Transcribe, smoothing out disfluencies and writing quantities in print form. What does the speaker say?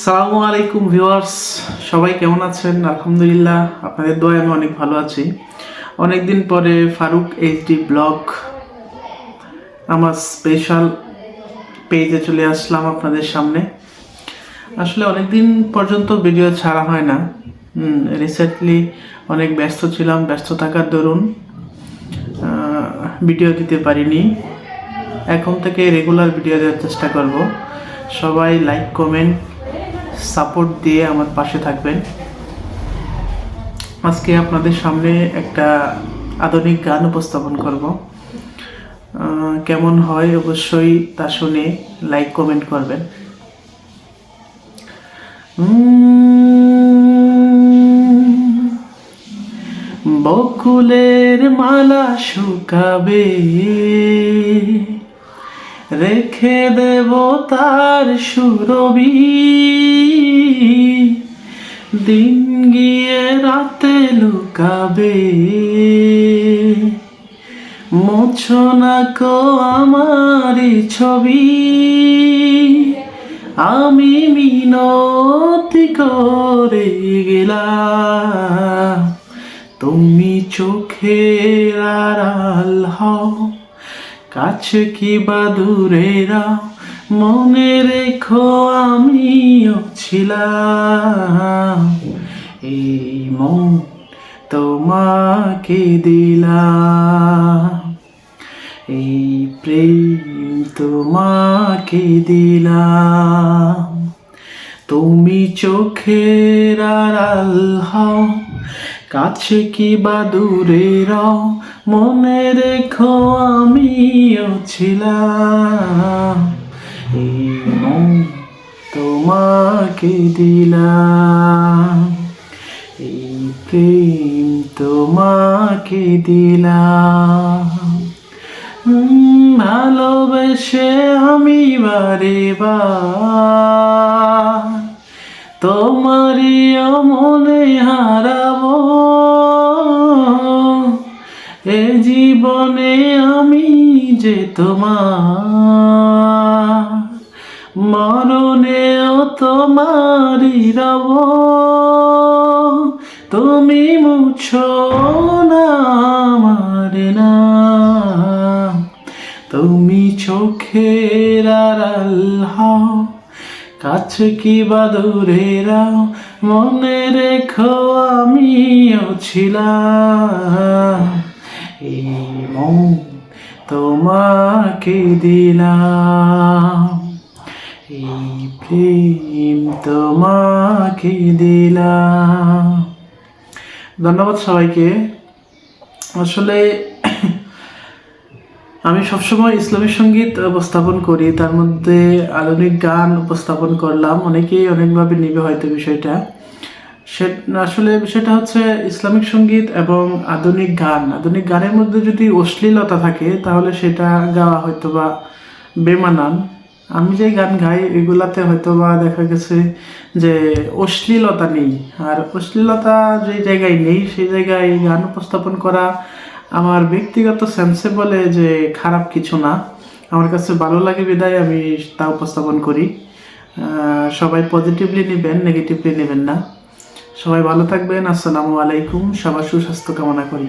সালামু আলাইকুম ভিউয়ার্স, সবাই কেমন আছেন? আলহামদুলিল্লাহ, আপনাদের দোয়ায় আমি অনেক ভালো আছি। অনেকদিন পরে ফারুক এইচডি ব্লগ আমার স্পেশাল পেজে চলে আসলাম আপনাদের সামনে। আসলে অনেকদিন পর্যন্ত ভিডিও ছাড়া হয় না। রিসেন্টলি অনেক ব্যস্ত ছিলাম, ব্যস্ত থাকার দরুন ভিডিও দিতে পারিনি। এখন থেকে রেগুলার ভিডিও দেওয়ার চেষ্টা করব। সবাই লাইক, কমেন্ট, সাপোর্ট দিয়ে আমার পাশে থাকবেন। আজকে আপনাদের সামনে একটা আধুনিক গান উপস্থাপন করব। কেমন হয় অবশ্যই তা শুনে লাইক, কমেন্ট করবেন। বকুলের মালা শুকাবে, রেখে দেব তার সুরবি, দিন গিয়ে রাতে লুকাবে, মুছো না কো আমারি ছবি, আমি মিনতি করে গেলাম, তুমি চোখের আড়াল হও, কাছে কি বা দূরে রাও, মনে রেখো আমিও ছিলাম, এই মন তোমাকে দিলাম, এই প্রেম তোমাকে দিলাম, তুমি চোখের আড়াল হও, কাছে কি বা দূরে রও, মনে রেখো আমিও ছিলাম, এই মন তোমাকে দিলাম, এই প্রেম তোমাকে দিলাম। ভালোবেসে আমি বারে বার তোমারই মনে হারাবো, এ জীবনে আমি যে তোমার, মরণেও তোমারই রব, তুমি মুছো না আমার নাম, তুমি চোখের আড়াল হও, কাছে কি বা দূরে রাও, মনে রেখো আমিও ছিলাম, এই মন তোমাকে দিলাম, এই প্রেম তোমাকে দিলাম। ধন্যবাদ সবাইকে। আসলে আমি সবসময় ইসলামিক সঙ্গীত উপস্থাপন করি, তার মধ্যে আধুনিক গান উপস্থাপন করলাম। অনেকেই অনেকভাবে নিবে হয়তো বিষয়টা। আসলে বিষয়টা হচ্ছে ইসলামিক সঙ্গীত এবং আধুনিক গান। আধুনিক গানের মধ্যে যদি অশ্লীলতা থাকে তাহলে সেটা গাওয়া হয়তো বা বেমানান। আমি যে গান গাই এগুলাতে হয়তো বা দেখা গেছে যে অশ্লীলতা নেই, আর অশ্লীলতা যে জায়গায় নেই সেই জায়গায় গান উপস্থাপন করা আমার ব্যক্তিগত সেন্সে বলে যে খারাপ কিছু না। আমার কাছে ভালো লাগে বিধায় আমি তা উপস্থাপন করি। সবাই পজিটিভলি নেবেন, নেগেটিভলি নেবেন না। সবাই ভালো থাকবেন। আসসালামু আলাইকুম। সবার সুস্বাস্থ্য কামনা করি।